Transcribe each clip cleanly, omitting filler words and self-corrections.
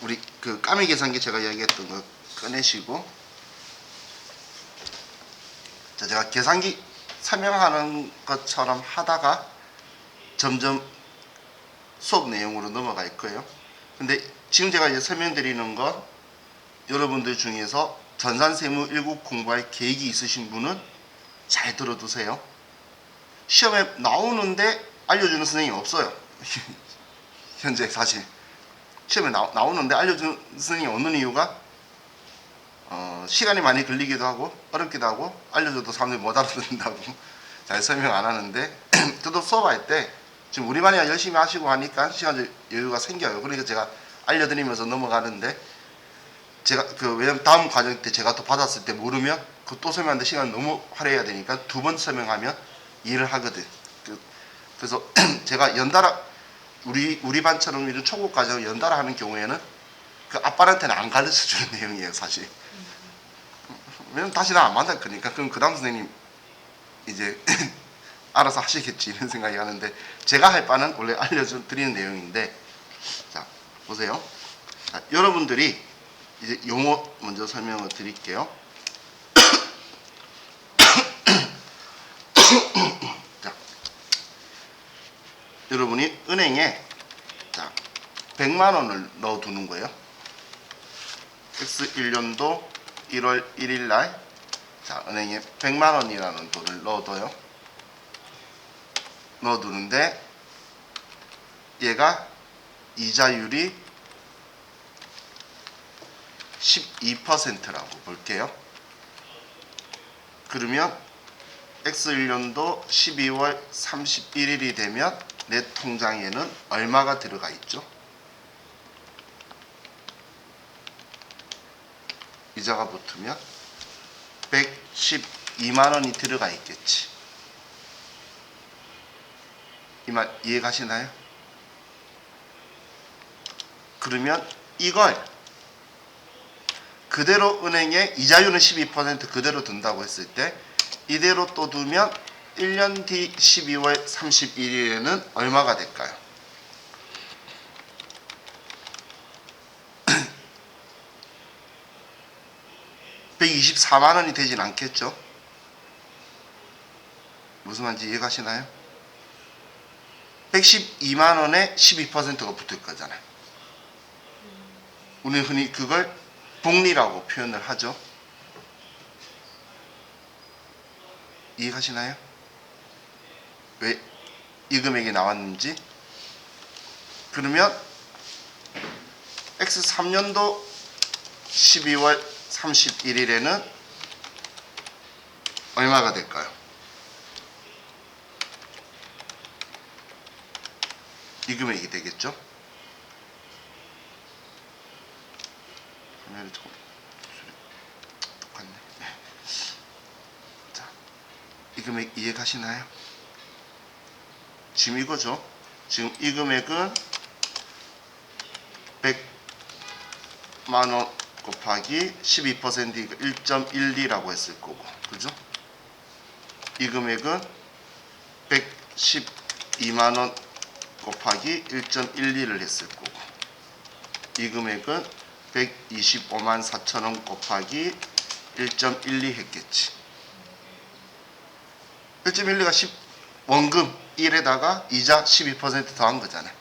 우리 그 까미 계산기 제가 이야기했던 거 꺼내시고, 자, 제가 계산기 설명하는 것처럼 하다가 점점 수업 내용으로 넘어갈 거예요. 근데 지금 제가 이제 설명드리는 거 여러분들 중에서 전산세무 1급 공부할 계획이 있으신 분은 잘 들어두세요. 시험에 나오는데 알려주는 선생님이 없어요. 현재 사실 시험에 나오는데 알려주는 선생님이 없는 이유가 시간이 많이 걸리기도 하고 어렵기도 하고 알려줘도 사람들이 못 알아듣는다고 잘 설명 안 하는데 저도 수업할 때 지금 우리 반이 열심히 하시고 하니까 시간 여유가 생겨요. 그러니까 제가 알려드리면서 넘어가는데, 제가 왜냐면 다음 과정 때 제가 또 받았을 때 모르면 그 또 설명하는데 시간 너무 할애해야 되니까 두 번 설명하면 이해를 하거든. 그래서 제가 연달아 우리 반처럼 이런 초급 과정을 연달아 하는 경우에는 그 아빠한테는 안 가르쳐 주는 내용이에요, 사실. 왜냐면 다시 나 안 만날 거니까. 그럼 그 다음 선생님 이제 알아서 하시겠지 이런 생각이 하는데, 제가 할 바는 원래 알려드리는 내용인데, 자 보세요. 자, 여러분들이 이제 용어 먼저 설명을 드릴게요. 자, 여러분이 은행에 100만원을 넣어 두는 거예요. X1년도 1월 1일 날, 자, 은행에 100만원이라는 돈을 넣어둬요. 넣어두는데 얘가 이자율이 12%라고 볼게요. 그러면 X1년도 12월 31일이 되면 내 통장에는 얼마가 들어가 있죠? 이자가 붙으면 112만원이 들어가 있겠지. 이 말 이해 가시나요? 그러면 이걸 그대로 은행에 이자율은 12% 그대로 둔다고 했을 때 이대로 또 두면 1년 뒤 12월 31일에는 얼마가 될까요? (124만원이) 되진 않겠죠? 무슨 말인지 이해 가시나요? 112만원에 12%가 붙을 거잖아요. 우리는 흔히 그걸 복리라고 표현을 하죠. 이해 가시나요? 왜 이 금액이 나왔는지. 그러면 X3년도 12월 31일에는 얼마가 될까요? 이 금액이 되겠죠? 화면이 조금 똑같네. 자, 이 금액 이해 가시나요? 지금 이거죠. 지금 이 금액은 100만원 곱하기 12%이니까 1.12라고 했을 거고, 그죠? 이 금액은 112만원 곱하기 1.12를 했을 거고, 이 금액은 125만 4천원 곱하기 1.12 했겠지. 1.12가 원금 1에다가 이자 12% 더한 거잖아요.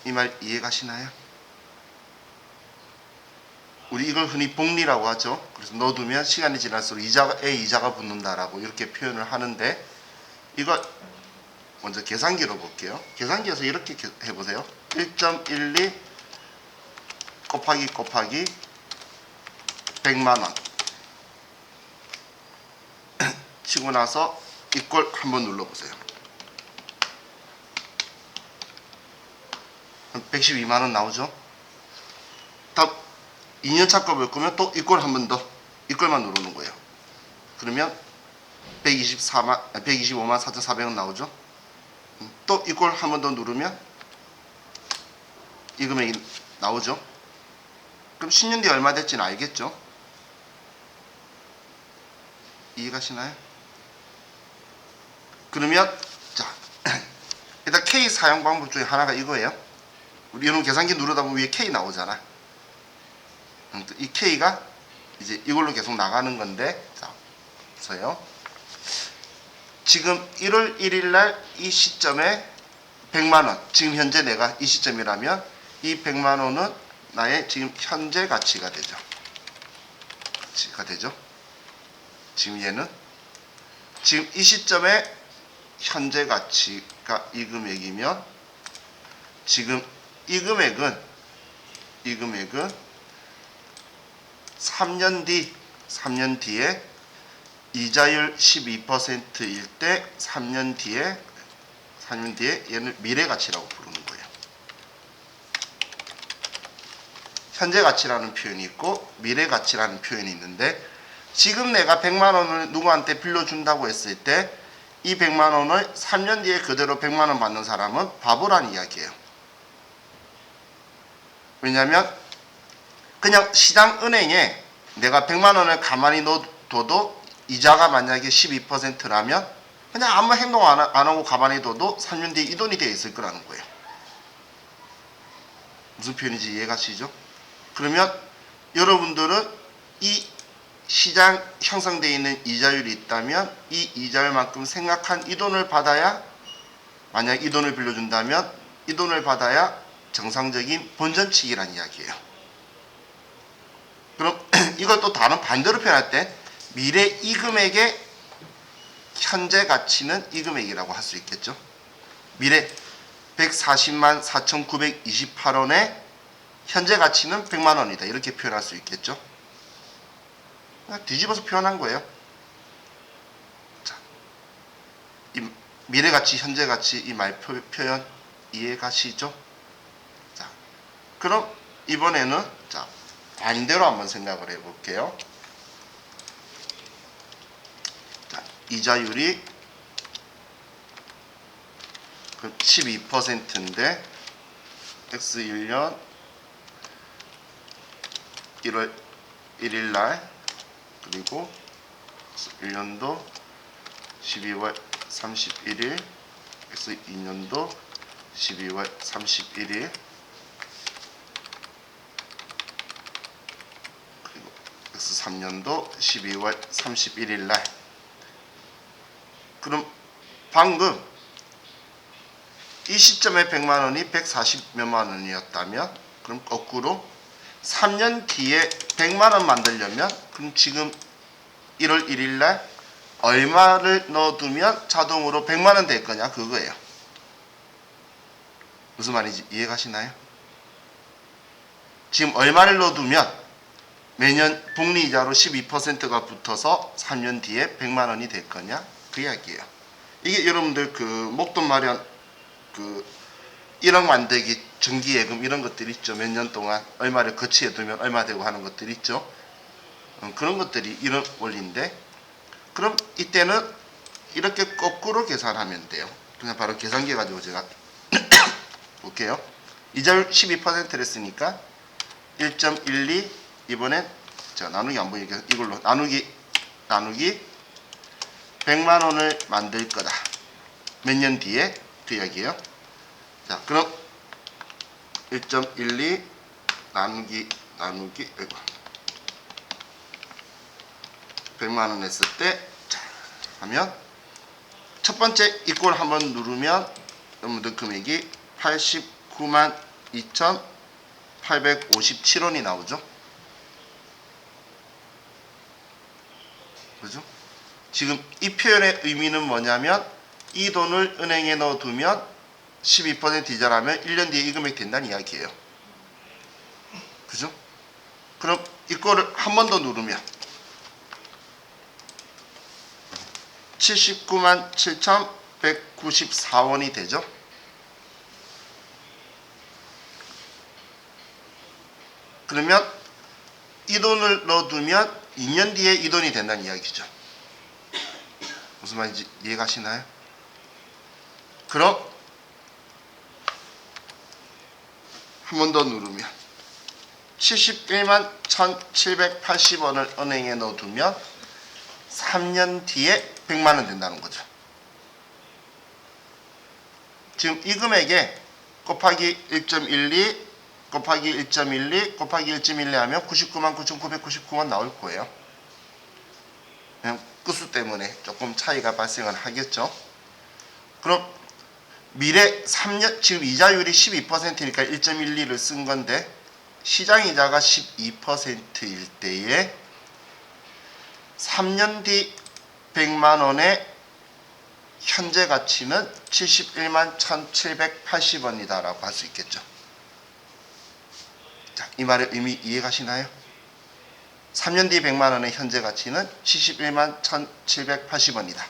이 말 이해 가시나요? 우리 이걸 흔히 복리라고 하죠. 그래서 넣어두면 시간이 지날수록 이자가 붙는다라고 이렇게 표현을 하는데, 이거 먼저 계산기로 볼게요. 계산기에서 이렇게 해보세요. 1.12 곱하기 100만원 치고 나서 이꼴 한번 눌러보세요. 112만원 나오죠? 다음 2년차 거 볼 거면 또 이꼴 한 번 더 이꼴만 누르는 거예요. 그러면 125만 4,400원 나오죠? 또 이꼴 한 번 더 누르면 이 금액이 나오죠? 그럼 10년 뒤에 얼마 될지는 알겠죠? 이해가시나요? 그러면 자, 일단 K 사용 방법 중에 하나가 이거예요. 우리 이런 계산기 누르다 보면 위에 K 나오잖아. 이 K가 이제 이걸로 계속 나가는 건데, 자, 보세요. 지금 1월 1일 날 이 시점에 100만 원, 지금 현재 내가 이 시점이라면 이 100만 원은 나의 지금 현재 가치가 되죠. 지금 얘는 지금 이 시점에 현재 가치가 이 금액이면 지금 이 금액은 3년 뒤에 이자율 12%일 때 3년 뒤에 얘는 미래 가치라고 부르는 거예요. 현재 가치라는 표현이 있고 미래 가치라는 표현이 있는데, 지금 내가 100만 원을 누구한테 빌려준다고 했을 때 이 100만 원을 3년 뒤에 그대로 100만 원 받는 사람은 바보라는 이야기예요. 왜냐하면 그냥 시장 은행에 내가 100만 원을 가만히 넣어둬도 이자가 만약에 12%라면 그냥 아무 행동 안 하고 가만히 둬도 3년 뒤에 이 돈이 되어 있을 거라는 거예요. 무슨 표현인지 이해가시죠? 그러면 여러분들은 이 시장 형성되어 있는 이자율이 있다면 이 이자율만큼 생각한 이 돈을 받아야, 만약 이 돈을 빌려준다면 이 돈을 받아야 정상적인 본전치기란 이야기예요. 그럼 이걸 또 다른 반대로 표현할 때 미래 이 금액의 현재 가치는 이 금액이라고 할 수 있겠죠. 미래 140만 4,928원의 현재 가치는 100만 원이다, 이렇게 표현할 수 있겠죠. 뒤집어서 표현한 거예요. 자, 이 미래 가치, 현재 가치 이 말 표현 이해가시죠? 자, 그럼 이번에는 자, 반대로 한번 생각을 해볼게요. 자, 이자율이 12%인데 X1년 1월 1일 날, 그리고 1년도 12월 31일, X2년도 12월 31일, 그리고 X3년도 12월 31일 날. 그럼 방금 이 시점에 100만 원이 140몇만 원이었다면, 그럼 거꾸로 3년 뒤에 100만 원 만들려면 그럼 지금 1월 1일 날 얼마를 넣어두면 자동으로 100만 원 될 거냐, 그거예요. 무슨 말인지 이해가시나요? 지금 얼마를 넣어두면 매년 복리이자로 12%가 붙어서 3년 뒤에 100만 원이 될 거냐, 그 이야기예요. 이게 여러분들 그 목돈 마련, 그 1억 만들기 정기예금 이런 것들 있죠. 몇 년 동안 얼마를 거치해 두면 얼마 되고 하는 것들 있죠. 그런 것들이 이런 원리인데, 그럼 이때는 이렇게 거꾸로 계산하면 돼요. 그냥 바로 계산기 가지고 제가 볼게요. 이자율 12%를 했으니까 1.12, 이번엔 제가 나누기 안 보이니까 이걸로 나누기 100만 원을 만들 거다, 몇 년 뒤에, 그 이야기예요. 자, 그럼 1.12 나누기 100만 원 했을 때, 자, 하면 첫 번째 이꼴 한번 누르면 여러분들 금액이 89만 2,857원이 나오죠. 그죠? 지금 이 표현의 의미는 뭐냐면 이 돈을 은행에 넣어두면 12% 이자라면 1년 뒤에 이 금액 된다는 이야기예요. 그죠? 그럼 이거를 한 번 더 누르면 79만 7,194원이 되죠. 그러면 이 돈을 넣어두면 2년 뒤에 이 돈이 된다는 이야기죠. 무슨 말인지 이해가시나요? 그럼 한 번 더 누르면 71만 1,780원을 은행에 넣어두면 3년 뒤에 100만 원 된다는 거죠. 지금 이 금액에 곱하기 1.12 곱하기 1.12 곱하기 1.12 하면 999,999원 나올 거예요. 그냥 끝수 때문에 조금 차이가 발생을 하겠죠. 그럼 미래 3년 지금 이자율이 12%니까 1.12를 쓴 건데 시장이자가 12%일 때에 3년 뒤 100만 원의 현재 가치는 71만 1,780원이다 라고 할 수 있겠죠. 자, 이 말의 의미 이해가시나요? 3년 뒤 100만 원의 현재 가치는 71만 1,780원이다.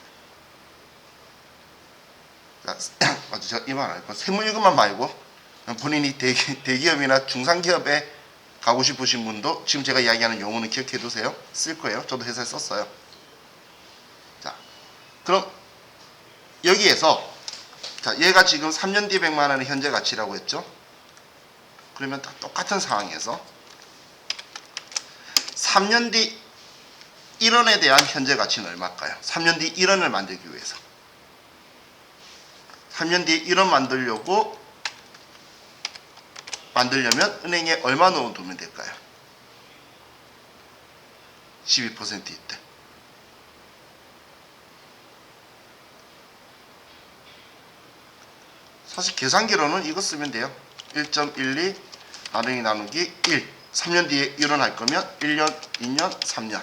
맞죠? 제가 이 말 알고 세무이것만 말고 본인이 대기업이나 중상기업에 가고 싶으신 분도 지금 제가 이야기하는 용어는 기억해 두세요. 쓸 거예요. 저도 회사에 썼어요. 자, 그럼 여기에서 자, 얘가 지금 3년 뒤 100만 원의 현재 가치라고 했죠. 그러면 다 똑같은 상황에서 3년 뒤 1원에 대한 현재 가치는 얼마일까요? 3년 뒤 1원을 만들기 위해서 3년 뒤에 1원 만들려면 은행에 얼마 넣어두면 될까요? 12%일 때. 사실 계산기로는 이거 쓰면 돼요. 1.12 나누기 1. 3년 뒤에 1원 할 거면 1년, 2년, 3년.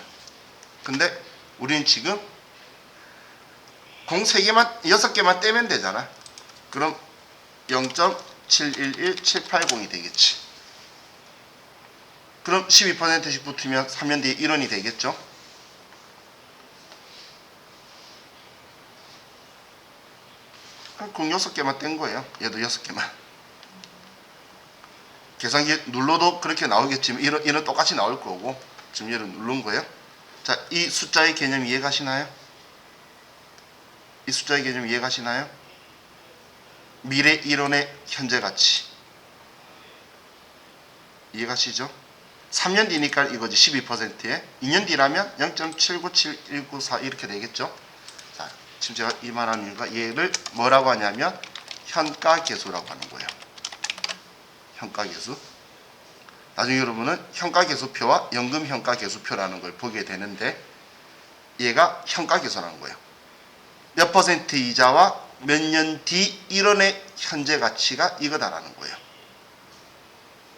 근데 우리는 지금 공 3개만, 6개만 떼면 되잖아. 그럼 0.711780이 되겠지. 그럼 12%씩 붙으면 3년 뒤에 1원이 되겠죠. 공 6개만 뗀 거예요. 얘도 6개만. 계산기 눌러도 그렇게 나오겠지만 얘는 똑같이 나올 거고 지금 얘를 누른 거예요. 자, 이 숫자의 개념 이해가시나요? 이 숫자의 개념 이해가시나요? 미래 1원의 현재 가치 이해가시죠? 3년 뒤니까 이거지. 12%에 2년 뒤라면 0.797194 이렇게 되겠죠. 자, 지금 제가 이 말하는 이유가 얘를 뭐라고 하냐면 현가계수라고 하는 거예요. 현가계수. 나중에 여러분은 현가계수표와 연금현가계수표라는 걸 보게 되는데 얘가 현가계수라는 거예요. 몇 퍼센트 이자와 몇 년 뒤 1원의 현재 가치가 이거다라는 거예요.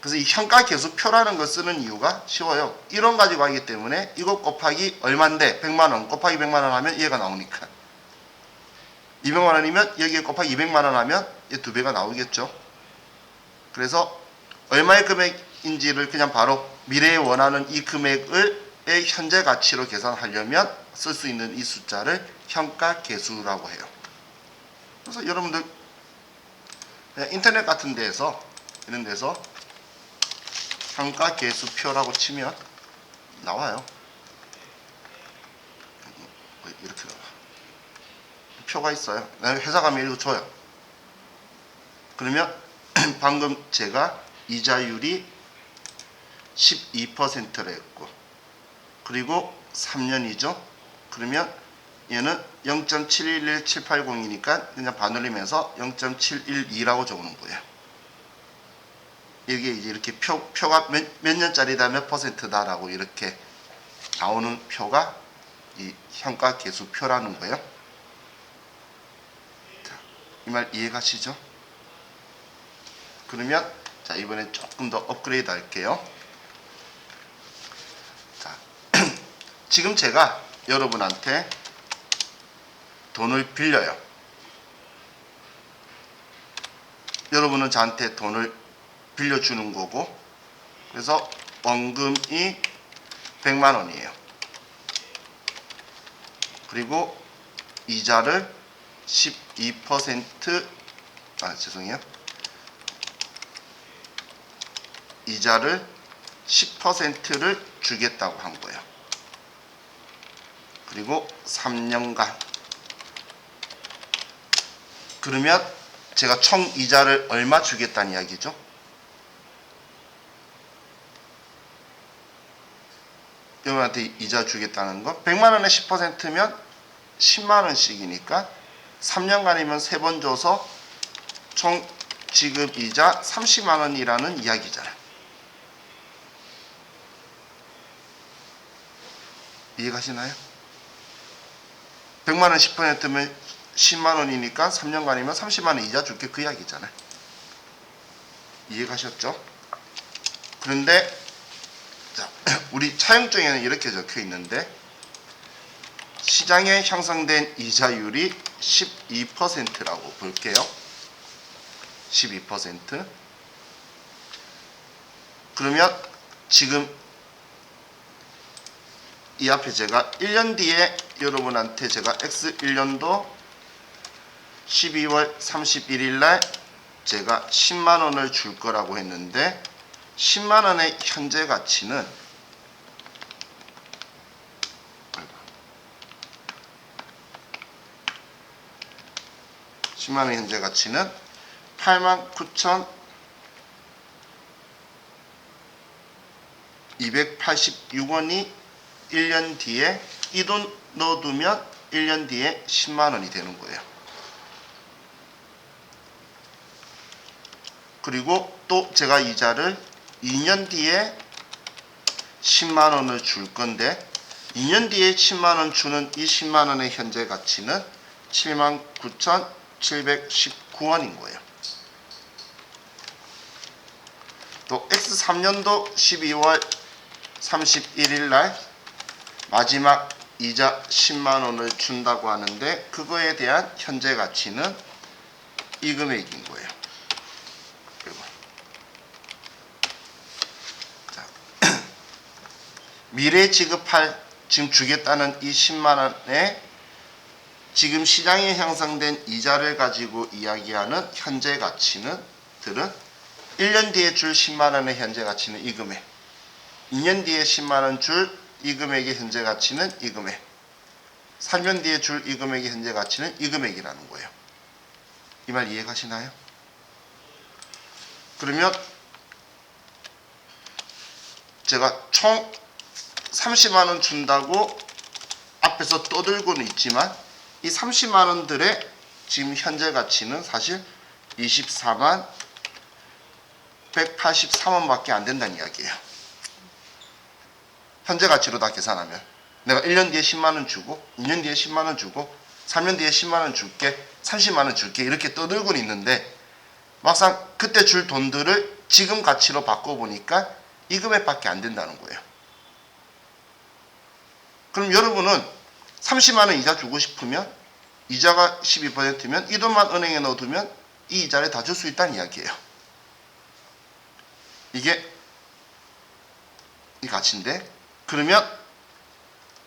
그래서 이 현가계수표라는 걸 쓰는 이유가 쉬워요. 1원 가지고 하기 때문에 이거 곱하기 얼마인데 100만원 곱하기 100만원 하면 얘가 나오니까 200만원이면 여기에 곱하기 200만원 하면 얘 2배가 나오겠죠. 그래서 얼마의 금액인지를 그냥 바로 미래에 원하는 이 금액을 현재 가치로 계산하려면 쓸 수 있는 이 숫자를 현가계수라고 해요. 그래서 여러분들 인터넷 같은 데에서 이런 데서 현가계수표라고 치면 나와요. 이렇게 나와. 표가 있어요. 회사 가면 이거 줘요. 그러면 방금 제가 이자율이 12%를 했고 그리고 3년이죠. 그러면 얘는 0.711780이니까 그냥 반올리면서 0.712라고 적는 거예요. 이게 이제 이렇게 표가 몇 년짜리다 몇 퍼센트다라고 이렇게 나오는 표가 이 현가계수표라는 거예요. 자, 이 말 이해가시죠? 그러면 자, 이번엔 조금 더 업그레이드 할게요. 자, 지금 제가 여러분한테 돈을 빌려요. 여러분은 저한테 돈을 빌려주는 거고, 그래서 원금이 100만 원이에요. 그리고 이자를 12% 죄송해요. 이자를 10%를 주겠다고 한 거예요. 그리고 3년간. 그러면 제가 총 이자를 얼마 주겠다는 이야기죠? 여러분한테 이자 주겠다는 거 100만 원에 10%면 10만 원씩이니까 3년간이면 3번 줘서 총 지급이자 30만 원이라는 이야기잖아요. 이해가시나요? 100만 원 10%면 10만 원이니까 3년간이면 30만 원 이자 줄게 그 이야기잖아요. 이해가셨죠? 그런데 자, 우리 차용증에는 이렇게 적혀 있는데 시장에 형성된 이자율이 12%라고 볼게요. 12%. 그러면 지금 이 앞에 제가 1년 뒤에 여러분한테 제가 X1년도 12월 31일 날 제가 10만 원을 줄 거라고 했는데 10만 원의 현재 가치는 10만 원의 현재 가치는 89,286원이 1년 뒤에 이 돈 넣어두면 1년 뒤에 10만 원이 되는 거예요. 그리고 또 제가 이자를 2년 뒤에 10만 원을 줄 건데 2년 뒤에 10만 원 주는 이 10만 원의 현재 가치는 79,719원인 거예요. 또 X3년도 12월 31일 날 마지막 이자 10만 원을 준다고 하는데 그거에 대한 현재 가치는 이 금액인 거예요. 자, 미래 지급할 지금 주겠다는 이 10만 원에 지금 시장에 형성된 이자를 가지고 이야기하는 현재 가치는 들은 1년 뒤에 줄 10만 원의 현재 가치는 이 금액, 2년 뒤에 10만 원 줄 이 금액의 현재 가치는 이 금액, 3년 뒤에 줄 이 금액의 현재 가치는 이 금액이라는 거예요. 이 말 이해가시나요? 그러면 제가 총 30만 원 준다고 앞에서 떠들고는 있지만 이 30만 원들의 지금 현재 가치는 사실 24만 183원밖에 안 된다는 이야기예요. 현재 가치로 다 계산하면 내가 1년 뒤에 10만 원 주고 2년 뒤에 10만 원 주고 3년 뒤에 10만 원 줄게 30만 원 줄게 이렇게 떠들고는 있는데 막상 그때 줄 돈들을 지금 가치로 바꿔보니까 이 금액밖에 안 된다는 거예요. 그럼 여러분은 30만 원 이자 주고 싶으면 이자가 12%면 이 돈만 은행에 넣어두면 이 이자를 다 줄 수 있다는 이야기예요. 이게 이 가치인데 그러면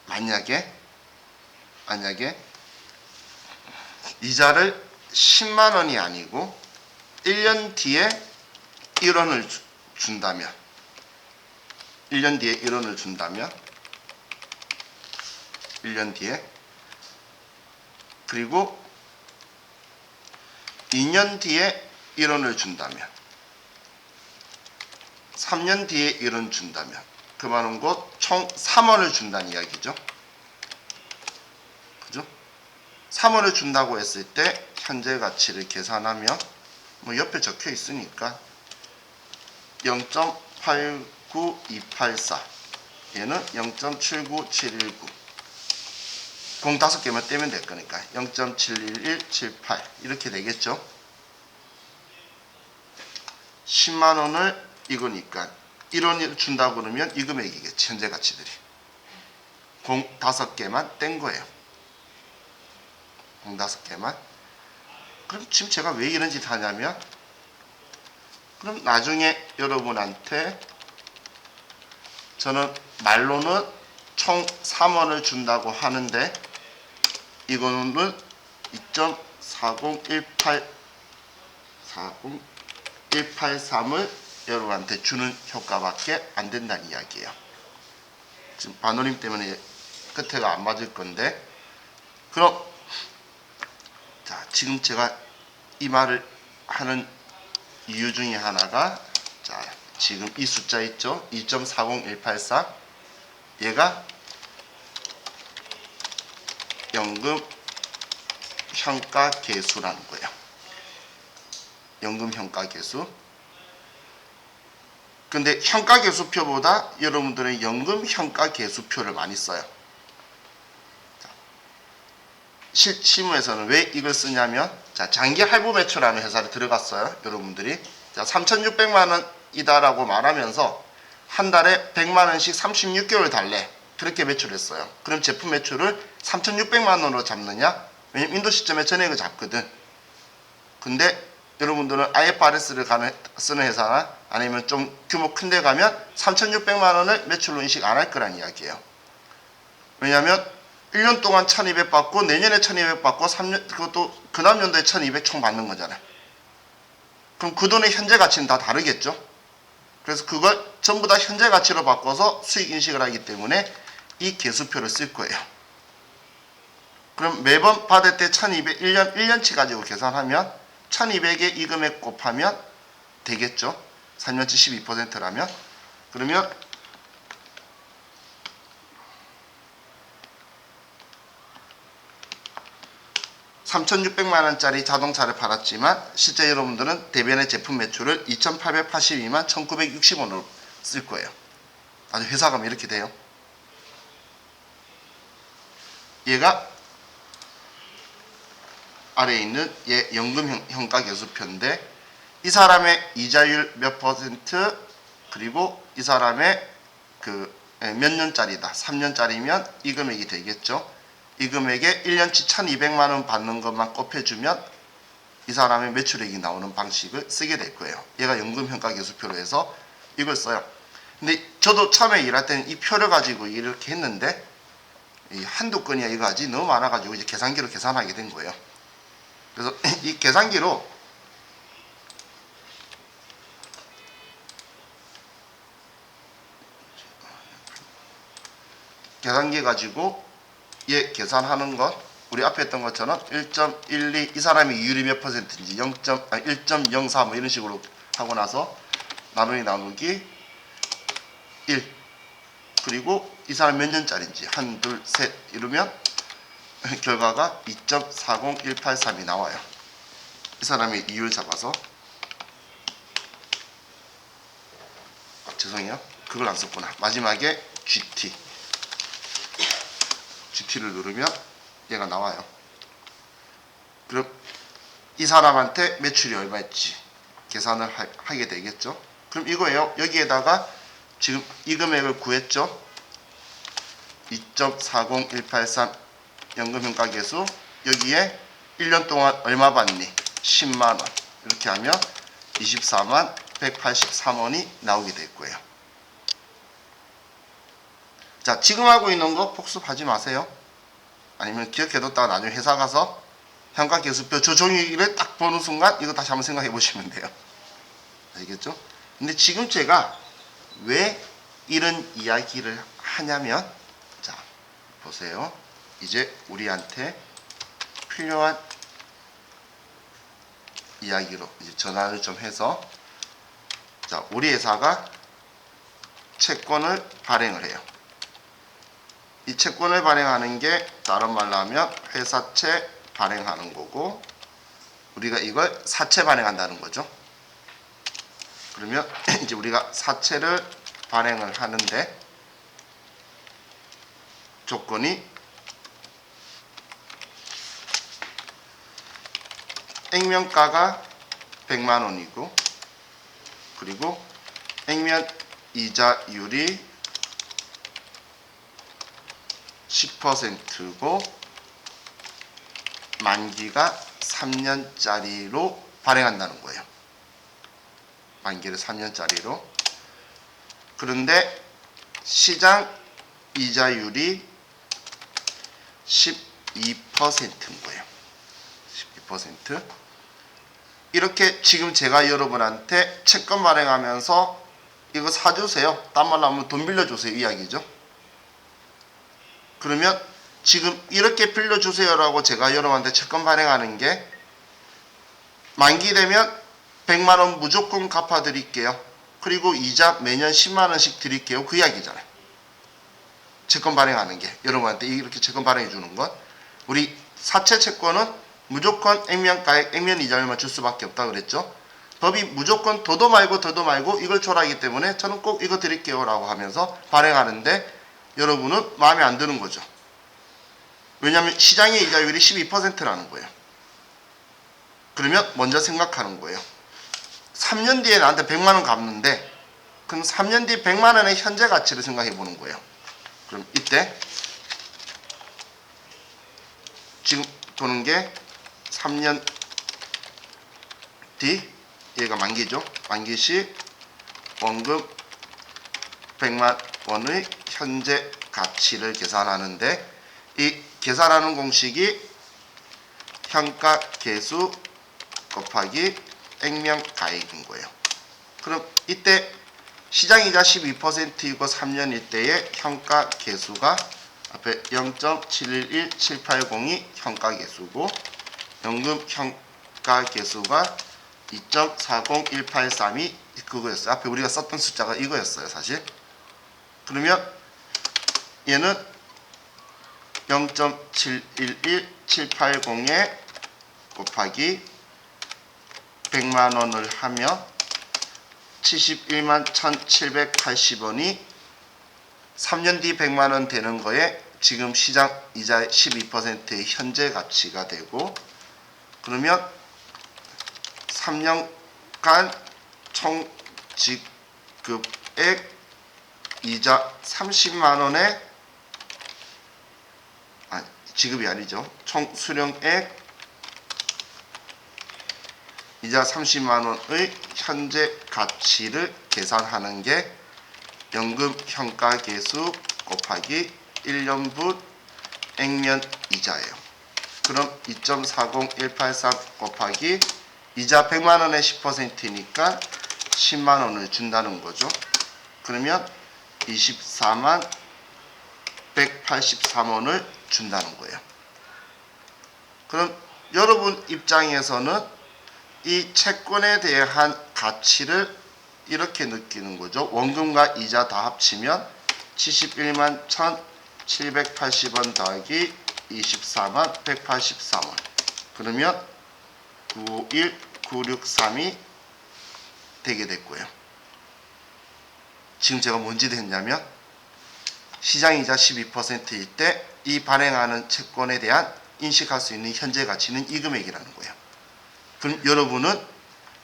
만약에 이자를 10만 원이 아니고 1년 뒤에 1원을 준다면 1년 뒤에 1원을 준다면 1년 뒤에 그리고 2년 뒤에 1원을 준다면 3년 뒤에 1원 준다면 그 말은 곧 총 3원을 준다는 이야기죠. 그죠? 3원을 준다고 했을 때 현재 가치를 계산하면 뭐 옆에 적혀 있으니까 0.89284 얘는 0.79719 공 5개만 떼면 될 거니까 0.71178 이렇게 되겠죠. 10만 원을 이거니까 1원 준다고 그러면 이 금액이겠지. 현재 가치들이 공 5개만 뗀 거예요. 공 5개만. 그럼 지금 제가 왜 이런 짓 하냐면 그럼 나중에 여러분한테 저는 말로는 총 3원을 준다고 하는데 이거는 2.40183을 여러분한테 주는 효과밖에 안 된다는 이야기예요. 지금 반올림 때문에 끝에가 안 맞을 건데 그럼 자 지금 제가 이 말을 하는 이유 중에 하나가 자 지금 이 숫자 있죠? 2.40184 얘가 연금 평가 계수라는 거예요. 연금 현가 계수. 근데 현가 계수표보다 여러분들은 연금 현가 계수표를 많이 써요. 실무에서는 왜 이걸 쓰냐면, 자, 장기 할부 매출하는 회사를 들어갔어요. 여러분들이. 자, 3,600만 원이다라고 말하면서 한 달에 100만 원씩 36개월 달래. 그렇게 매출했어요. 그럼 제품 매출을 3,600만 원으로 잡느냐? 왜냐면 인도 시점에 전액을 잡거든. 근데 여러분들은 IFRS를 쓰는 회사나 아니면 좀 규모 큰 데 가면 3,600만 원을 매출로 인식 안 할 거란 이야기예요. 왜냐면 1년 동안 1,200 받고 내년에 1,200 받고 3년 그것도 그 다음 연도에 1,200 총 받는 거잖아요. 그럼 그 돈의 현재 가치는 다 다르겠죠. 그래서 그걸 전부 다 현재 가치로 바꿔서 수익 인식을 하기 때문에 이 계수표를 쓸 거예요. 그럼 매번 받을 때 1,200 1년치 가지고 계산하면 1,200에 이 금액 곱하면 되겠죠. 3년치 12%라면 그러면 3,600만 원짜리 자동차를 팔았지만 실제 여러분들은 대변의 제품 매출을 2,882만 1,960원으로 쓸 거예요. 아주 회사가면 이렇게 돼요. 얘가 아래에 있는 얘 연금 현가 계수표인데 이 사람의 이자율 몇 퍼센트 그리고 이 사람의 그 몇 년짜리다. 3년짜리면 이 금액이 되겠죠. 이 금액에 1년치 1,200만 원 받는 것만 곱해주면 이 사람의 매출액이 나오는 방식을 쓰게 될 거예요. 얘가 연금 현가 계수표로 해서 이걸 써요. 근데 저도 처음에 일할 때는 이 표를 가지고 이렇게 했는데 한두 건이야 이거 하지 너무 많아가지고 이제 계산기로 계산하게 된 거예요. 그래서 이 계산기로 계산기 가지고 얘 계산하는 것 우리 앞에 했던 것처럼 1.12 이 사람이 이율이 몇 퍼센트인지 1.04 뭐 이런 식으로 하고 나서 나누기 1 그리고 이 사람 몇 년짜리인지 1, 2, 셋 이러면 결과가 2.40183이 나와요. 이 사람이 이율 잡아서 죄송해요. 그걸 안 썼구나. 마지막에 GT를 누르면 얘가 나와요. 그럼 이 사람한테 매출이 얼마였지 계산을 하게 되겠죠. 그럼 이거예요. 여기에다가 지금 이 금액을 구했죠. 2.40183 연금현가계수 여기에 1년 동안 얼마 받니? 10만원 이렇게 하면 24만 183원이 나오게 될 거예요. 자, 지금 하고 있는 거 복습하지 마세요. 아니면 기억해뒀다가 나중에 회사 가서 현가계수표 저 종이를 딱 보는 순간 이거 다시 한번 생각해 보시면 돼요. 알겠죠? 근데 지금 제가 왜 이런 이야기를 하냐면 자 보세요. 이제 우리한테 필요한 이야기로 이제 전환을 좀 해서 자 우리 회사가 채권을 발행을 해요. 이 채권을 발행하는 게 다른 말로 하면 회사채 발행하는 거고 우리가 이걸 사채 발행한다는 거죠. 그러면 이제 우리가 사채를 발행을 하는데 조건이 액면가가 100만 원이고 그리고 액면 이자율이 10%고 만기가 3년짜리로 발행한다는 거예요. 만기를 3년짜리로. 그런데 시장 이자율이 12%인 거예요. 12%. 이렇게 지금 제가 여러분한테 채권 발행하면서 이거 사주세요. 딴 말로 하면 돈 빌려주세요. 이야기죠. 그러면 지금 이렇게 빌려주세요라고 제가 여러분한테 채권 발행하는 게 만기 되면 100만원 무조건 갚아드릴게요. 그리고 이자 매년 10만원씩 드릴게요. 그 이야기잖아요. 채권 발행하는 게 여러분한테 이렇게 채권 발행해 주는 것. 우리 사채 채권은 무조건 액면가액 액면 이자율만 줄 수밖에 없다 그랬죠. 법이 무조건 더도 말고 이걸 줘라 하기 때문에 저는 꼭 이거 드릴게요 라고 하면서 발행하는데 여러분은 마음에 안 드는 거죠. 왜냐하면 시장의 이자율이 12%라는 거예요. 그러면 먼저 생각하는 거예요. 3년 뒤에 나한테 100만 원 갚는데 그럼 3년 뒤 100만 원의 현재 가치를 생각해 보는 거예요. 그럼 이때 지금 도는 게 3년 뒤 얘가 만기죠. 만기 시 원금 100만 원의 현재 가치를 계산하는데 이 계산하는 공식이 현가 계수 곱하기 액면가액인 거예요. 그럼 이때 시장이자 12%이고 3년일 때의 현가 계수가 앞에 0.711780이 현가 계수고 연금 현가 계수가 2.40183이 그거였어요. 앞에 우리가 썼던 숫자가 이거였어요, 사실. 그러면 얘는 0.711780에 곱하기 100만 원을 하면 71만 1780원이 3년 뒤 100만 원 되는 거에 지금 시장 이자의 12%의 현재 가치가 되고 그러면 3년간 총 지급액 이자 30만 원에 지급이 아니죠. 총 수령액 이자 30만 원의 현재 가치를 계산하는 게 연금 현가 계수 곱하기 1년분 액면 이자예요. 그럼 2.40183 곱하기 이자 100만 원의 10%니까 10만 원을 준다는 거죠. 그러면 24만 183원을 준다는 거예요. 그럼 여러분 입장에서는 이 채권에 대한 가치를 이렇게 느끼는 거죠. 원금과 이자 다 합치면 71만 1780원 더하기 24만 183원. 그러면 951963이 되게 됐고요. 지금 제가 뭔 짓을 했냐면 시장이자 12%일 때 이 발행하는 채권에 대한 인식할 수 있는 현재 가치는 이 금액이라는 거예요. 그럼 여러분은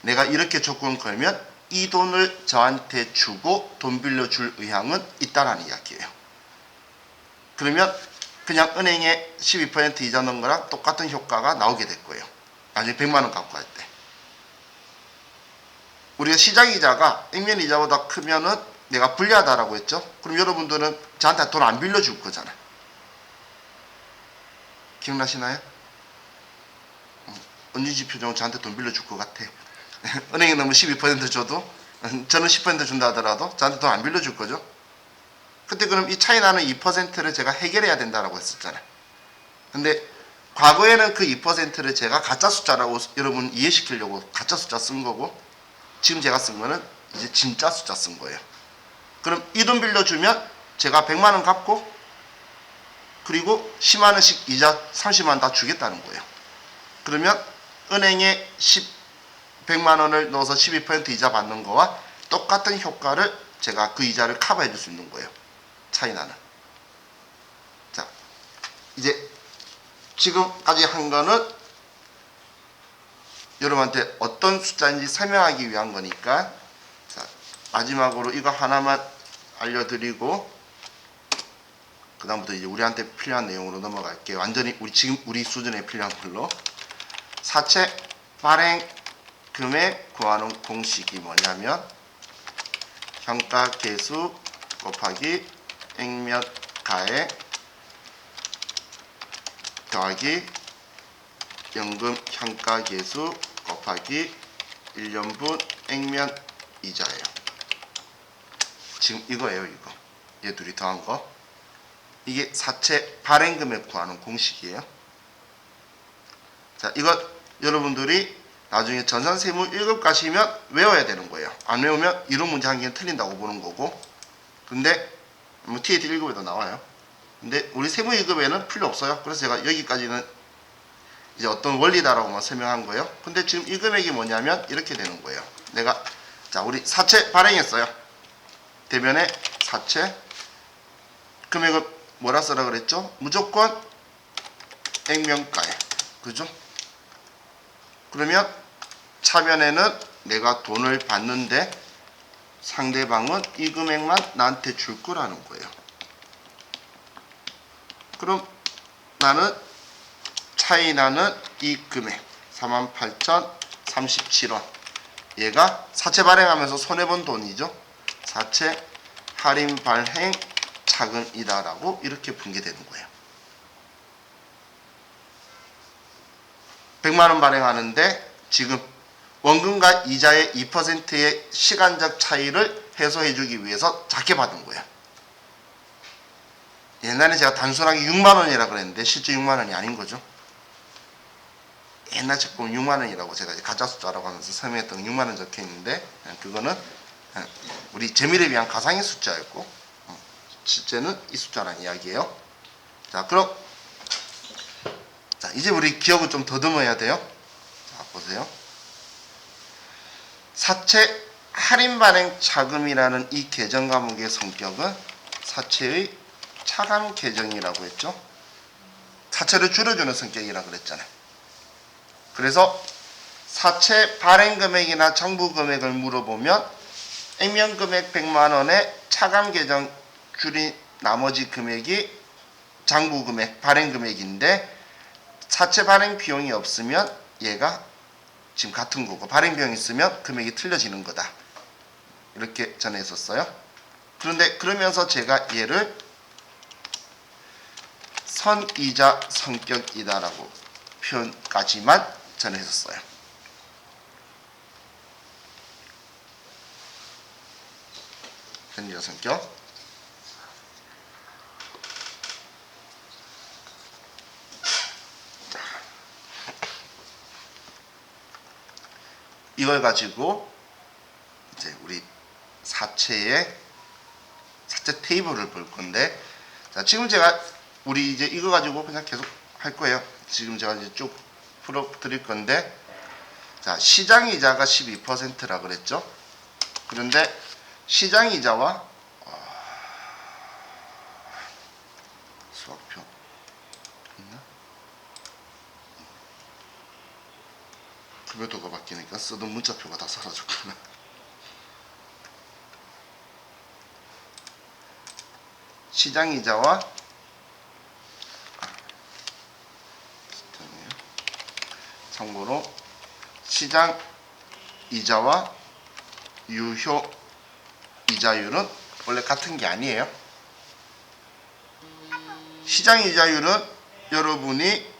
내가 이렇게 조건 걸면 이 돈을 저한테 주고 돈 빌려줄 의향은 있다라는 이야기예요. 그러면 그냥 은행에 12% 이자 넣은 거랑 똑같은 효과가 나오게 될 거예요. 나중에 100만 원 갖고 갈 때. 우리가 시장 이자가 액면 이자보다 크면은 내가 불리하다라고 했죠. 그럼 여러분들은 저한테 돈 안 빌려줄 거잖아요. 기억나시나요? 은유지 표정은 저한테 돈 빌려줄 것 같아. 은행에 넣으면 12% 줘도 저는 10% 준다 하더라도 저한테 돈 안 빌려줄 거죠. 그때 그럼 이 차이 나는 2%를 제가 해결해야 된다라고 했었잖아요. 근데 과거에는 그 2%를 제가 가짜 숫자라고 여러분 이해시키려고 가짜 숫자 쓴 거고 지금 제가 쓴 거는 이제 진짜 숫자 쓴 거예요. 그럼 이 돈 빌려주면 제가 100만 원 갚고 그리고 10만 원씩 이자 30만 원 다 주겠다는 거예요. 그러면 은행에 100만 원을 넣어서 12% 이자 받는 거와 똑같은 효과를 제가 그 이자를 커버해 줄 수 있는 거예요. 차이 나는. 자, 이제 지금까지 한 거는 여러분한테 어떤 숫자인지 설명하기 위한 거니까 자, 마지막으로 이거 하나만 알려드리고 그 다음부터 이제 우리한테 필요한 내용으로 넘어갈게요. 완전히 지금 우리 수준에 필요한 걸로. 사채 발행 금액 구하는 공식이 뭐냐면 현가 계수 곱하기 액면 가액 더하기 연금 현가 계수 곱하기 1년분 액면 이자예요. 지금 이거예요, 이거. 얘 둘이 더한 거. 이게 사채 발행 금액 구하는 공식이에요. 자, 이거 여러분들이 나중에 전산세무 1급 가시면 외워야 되는 거예요. 안 외우면 이런 문제 한 개는 틀린다고 보는 거고. 근데 뭐 TAT 1급에도 나와요. 근데 우리 세무 1급에는 필요 없어요. 그래서 제가 여기까지는 이제 어떤 원리다라고만 설명한 거예요. 근데 지금 이 금액이 뭐냐면 이렇게 되는 거예요. 내가 자 우리 사채 발행했어요. 대면에 사채 금액을 뭐라 쓰라 그랬죠? 무조건 액면가에 그죠? 그러면 차면에는 내가 돈을 받는데 상대방은 이 금액만 나한테 줄 거라는 거예요. 그럼 나는 차이 나는 이 금액 48,037원 얘가 사채 발행하면서 손해본 돈이죠. 사채 할인 발행 차금이다 라고 이렇게 분개되는 거예요. 100만원 발행하는데 지금 원금과 이자의 2%의 시간적 차이를 해소해 주기 위해서 작게 받은 거예요. 옛날에 제가 단순하게 6만원이라고 그랬는데 실제 6만원이 아닌 거죠. 옛날 책 보면 6만원이라고 제가 가짜 숫자라고 하면서 설명했던 6만원 적혀 있는데 그거는 우리 재미를 위한 가상의 숫자였고 실제는 이 숫자라는 이야기예요. 자 그럼 자 이제 우리 기억을 좀 더듬어야 돼요. 자 보세요. 사채 할인 발행 차금이라는 이 계정 과목의 성격은 사채의 차감 계정이라고 했죠. 사채를 줄여주는 성격이라고 그랬잖아요. 그래서 사채 발행 금액이나 정부 금액을 물어보면 액면 금액 100만원에 차감 계정 줄인 나머지 금액이 장부 금액, 발행 금액인데 사채 발행 비용이 없으면 얘가 지금 같은 거고 발행 비용이 있으면 금액이 틀려지는 거다. 이렇게 전했었어요. 그런데 그러면서 제가 얘를 선이자 성격이다라고 표현까지만 전했었어요. 선이자 성격. 이걸 가지고 이제 우리 사채 테이블을 볼 건데 자 지금 제가 우리 이제 이거 가지고 그냥 계속 할 거예요. 지금 제가 이제 쭉 풀어 드릴 건데 자 시장 이자가 12%라 그랬죠. 그런데 시장 이자와 수학표 있나? 급여도가 바뀌니까 쓰던 문자표가 다 사라졌구나. 시장 이자와 참고로 시장 이자와 유효 이자율은 원래 같은 게 아니에요. 시장 이자율은 여러분이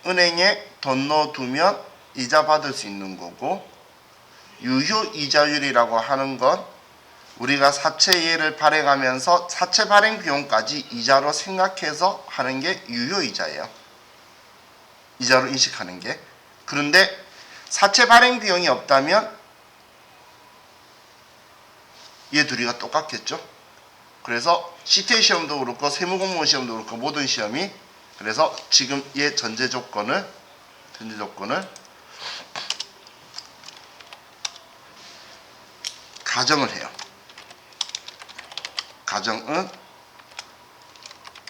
은행에 돈 넣어두면 이자 받을 수 있는 거고 유효 이자율이라고 하는 건 우리가 사채예를 발행하면서 사채 발행 비용까지 이자로 생각해서 하는 게 유효이자예요. 이자로 인식하는 게. 그런데 사채 발행 비용이 없다면 얘 둘이가 똑같겠죠. 그래서 CTA 시험도 그렇고 세무공무원 시험도 그렇고 모든 시험이 그래서 지금 얘 전제 조건을 가정을 해요. 가정은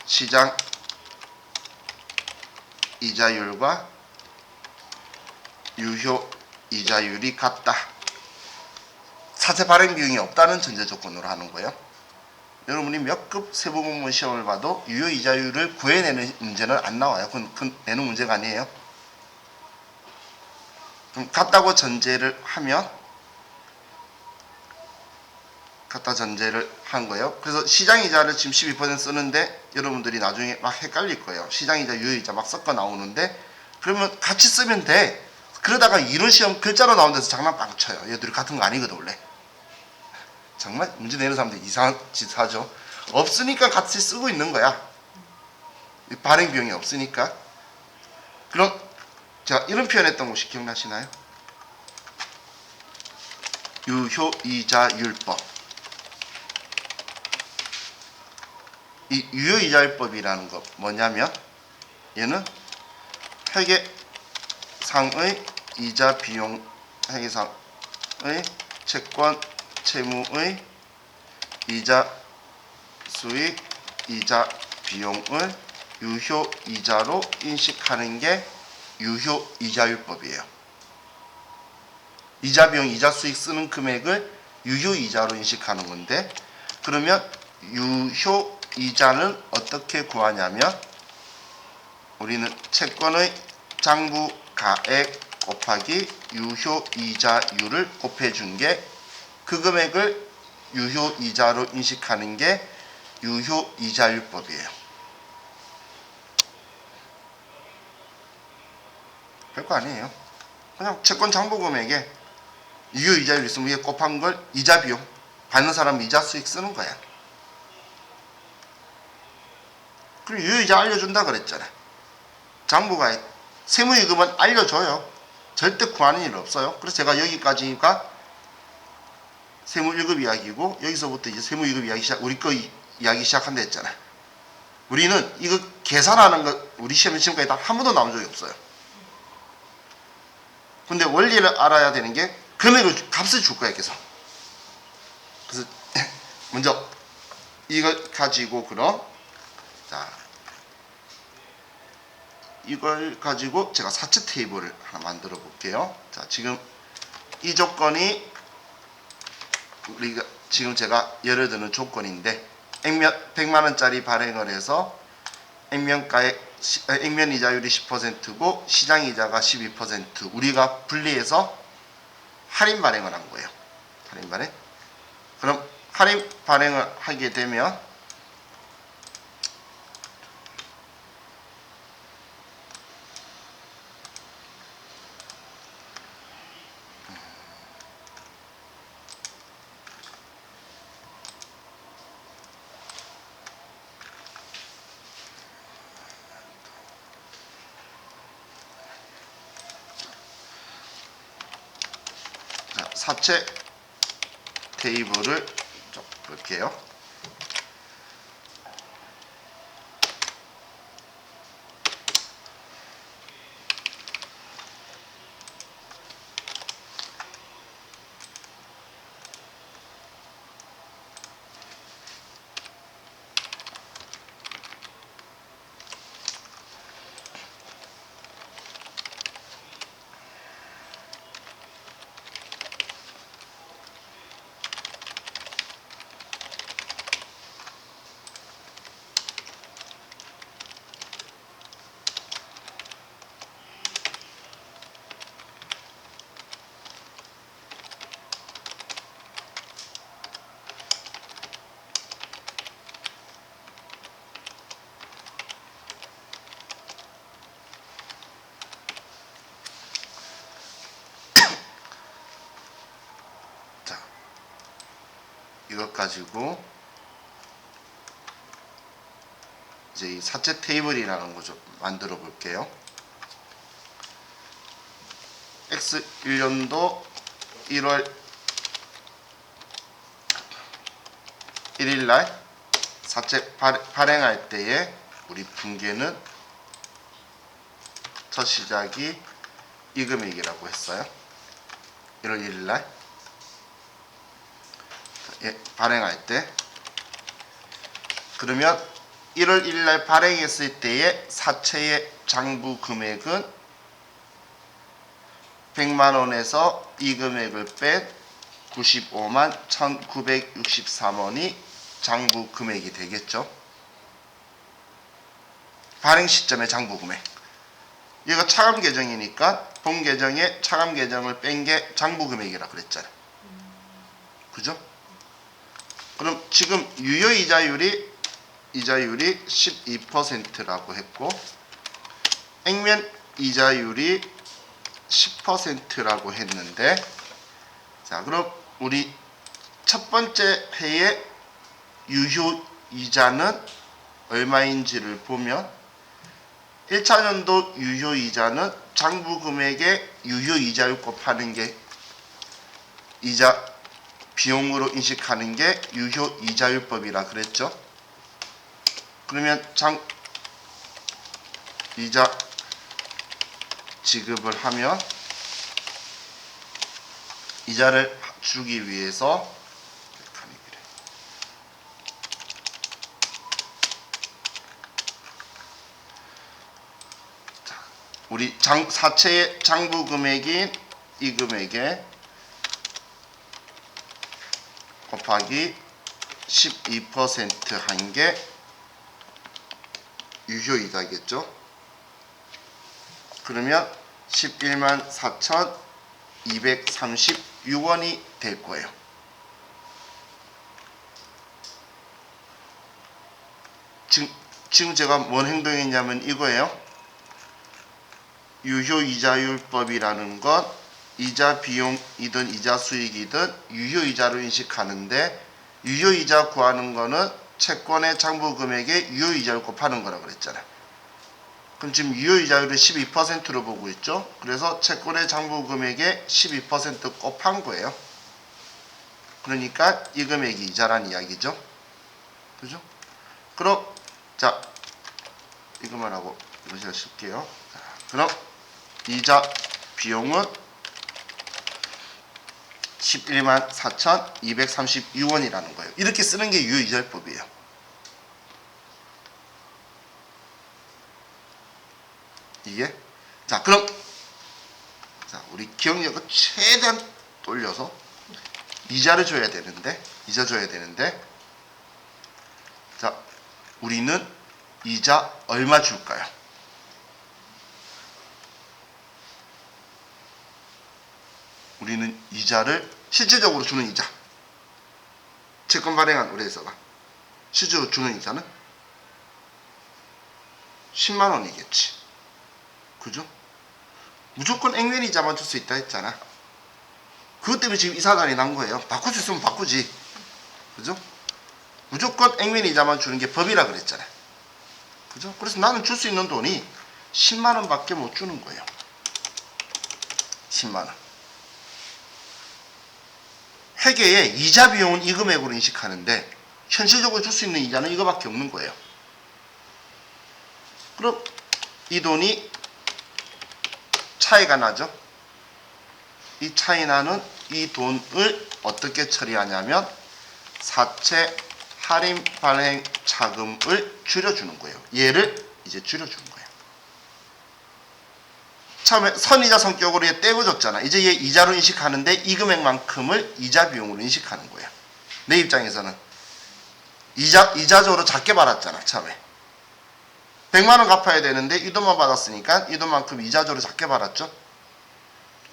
시장 이자율과 유효 이자율이 같다. 사채 발행 비용이 없다는 전제 조건으로 하는 거예요. 여러분이 몇 급 세무공무원 시험을 봐도 유효 이자율을 구해내는 문제는 안 나와요. 그건 내는 문제가 아니에요. 그럼 같다고 전제를 하면 갖다 전제를 한 거예요. 그래서 시장이자를 지금 12% 쓰는데 여러분들이 나중에 막 헷갈릴 거예요. 시장이자 유효이자 막 섞어 나오는데 그러면 같이 쓰면 돼. 그러다가 이론 시험 글자로 나온 데서 장난빵 쳐요. 얘들이 같은 거 아니거든 원래. 정말 문제 내는 사람들 이상한 짓 하죠. 없으니까 같이 쓰고 있는 거야. 발행 비용이 없으니까. 그럼 제가 이런 표현했던 것이 기억나시나요? 유효이자율법. 이 유효이자율법이라는 거 뭐냐면 얘는 회계상의 이자 비용, 회계상의 채권 채무의 이자 수익 이자 비용을 유효 이자로 인식하는 게 유효 이자율법이에요. 이자 비용 이자 수익 쓰는 금액을 유효 이자로 인식하는 건데, 그러면 유효 이자는 어떻게 구하냐면 우리는 채권의 장부 가액 곱하기 유효 이자율을 곱해준 게 그 금액을 유효 이자로 인식하는 게 유효 이자율법이에요. 별거 아니에요. 그냥 채권 장부 금액에 유효 이자율 있으면 위에 곱한 걸 이자 비용, 받는 사람 이자 수익 쓰는 거야. 그리고 유효 이자 알려준다 그랬잖아. 장부가액, 세무이금은 알려줘요. 절대 구하는 일 없어요. 그래서 제가 여기까지가 세무 1급 이야기고, 여기서부터 이제 세무 2급 이야기 우리 거 이야기 시작한다 했잖아. 우리는 이거 계산하는 거 우리 시험에 지금까지 다 한 번도 나온 적이 없어요. 근데 원리를 알아야 되는 게 금액을 값을 줄 거야 계속. 그래서 먼저 이걸 가지고 그럼 자 이걸 가지고 제가 사채 테이블을 하나 만들어 볼게요. 자, 지금 이 조건이 우리가 지금 제가 예를 드는 조건인데, 액면 100만 원짜리 발행을 해서 액면 이자율이 10%고 시장 이자가 12%, 우리가 분리해서 할인 발행을 한 거예요. 할인 발행. 그럼 할인 발행을 하게 되면 사채 테이블을 좀 볼게요. 이것 가지고 이제 이 사채 테이블이라는 거 좀 만들어 볼게요. X1년도 1월 1일날 사채 발행할 때에 우리 분계는 첫 시작이 이 금액이라고 했어요. 1월 1일날 발행할 때. 그러면 1월 1일날 발행했을 때의 사채의 장부 금액은 100만원에서 이 금액을 뺀 95만 1963원이 장부 금액이 되겠죠. 발행 시점의 장부 금액. 이거 차감 계정이니까 본 계정에 차감 계정을 뺀 게 장부 금액이라 그랬잖아요. 그죠? 그럼 지금 유효 이자율이 12%라고 했고, 액면 이자율이 10%라고 했는데, 자, 그럼 우리 첫 번째 해의 유효 이자는 얼마인지를 보면 1차년도 유효 이자는 장부 금액의 유효 이자율 곱하는 게 이자 비용으로 인식하는 게 유효 이자율법이라 그랬죠. 그러면 이자 지급을 하면 이자를 주기 위해서 우리 사채의 장부 금액인 이 금액에 곱하기 12% 한 게 유효이자겠죠. 그러면 11만 4,236원이 될 거예요. 지금 제가 뭔 행동했냐면 이거예요. 유효이자율법이라는 것, 이자 비용이든 이자 수익이든 유효이자로 인식하는데, 유효이자 구하는 거는 채권의 장부 금액에 유효이자를 곱하는 거라고 그랬잖아요. 그럼 지금 유효이자율을 12%로 보고 있죠. 그래서 채권의 장부 금액에 12% 곱한 거예요. 그러니까 이 금액이 이자란 이야기죠. 그죠? 그럼 자 이것만 하고 이거 제가 쓸게요. 자, 그럼 이자 비용은 11만 4,236원이라는 거예요. 이렇게 쓰는 게 유효이자율법이에요. 이게 자 그럼 자 우리 기억력을 최대한 돌려서 이자를 줘야 되는데 자 우리는 이자 얼마 줄까요? 우리는 이자를 실질적으로 주는 이자, 채권 발행한 우리에서가 실제로 주는 이자는 10만 원이겠지. 그죠? 무조건 액면 이자만 줄 수 있다 했잖아. 그것 때문에 지금 이 사단이 난 거예요. 바꿀 수 있으면 바꾸지. 그죠? 무조건 액면 이자만 주는 게 법이라 그랬잖아. 그죠? 그래서 나는 줄 수 있는 돈이 10만 원밖에 못 주는 거예요. 10만 원. 회계에 이자 비용은 이 금액으로 인식하는데 현실적으로 줄 수 있는 이자는 이거밖에 없는 거예요. 그럼 이 돈이 차이가 나죠. 이 차이 나는 이 돈을 어떻게 처리하냐면 사채 할인 발행 차금을 줄여주는 거예요. 얘를 이제 줄여주는 거예요. 처음에 선이자 성격으로 얘 떼어줬잖아. 이제 얘 이자로 인식하는데 이 금액만큼을 이자 비용으로 인식하는 거예요. 내 입장에서는 이자적으로 작게 받았잖아. 처음에 100만 원 갚아야 되는데 이 돈만 받았으니까 이 돈만큼 이자적으로 작게 받았죠.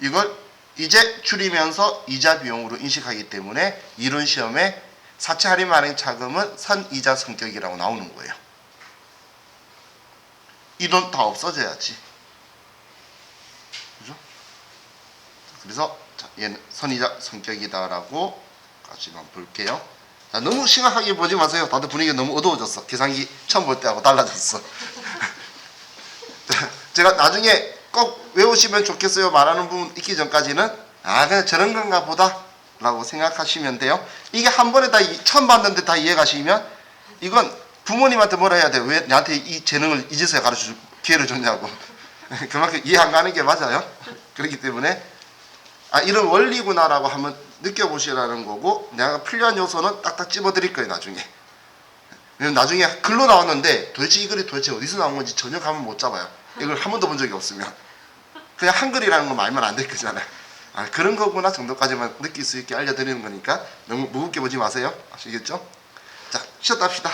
이걸 이제 줄이면서 이자 비용으로 인식하기 때문에 이론 시험에 사채 할인 발행 차금은 선이자 성격이라고 나오는 거예요. 이 돈 다 없어져야지. 그죠? 그래서 얘는 선이자 성격이다라고 까지만 볼게요. 자, 너무 심각하게 보지 마세요. 다들 분위기가 너무 어두워졌어. 계산기 처음 볼 때하고 달라졌어. 제가 나중에 꼭 외우시면 좋겠어요 말하는 부분 있기 전까지는 그냥 저런 건가 보다 라고 생각하시면 돼요. 이게 한 번에 다 처음 봤는데 다 이해가시면 이건 부모님한테 뭐라 해야 돼요. 왜 나한테 이 재능을 이제서야 가르쳐줄 기회를 줬냐고. 그만큼 이해 안 가는 게 맞아요. 그렇기 때문에 이런 원리구나라고 한번 느껴보시라는 거고, 내가 필요한 요소는 딱딱 집어드릴 거예요 나중에. 왜냐면 나중에 글로 나왔는데 도대체 이 글이 도대체 어디서 나온 건지 전혀 감을 못 잡아요. 이걸 한 번도 본 적이 없으면. 그냥 한글이라는 거 말만 안 될 거잖아요. 그런 거구나 정도까지만 느낄 수 있게 알려드리는 거니까 너무 무겁게 보지 마세요. 아시겠죠? 자, 쉬었다 합시다.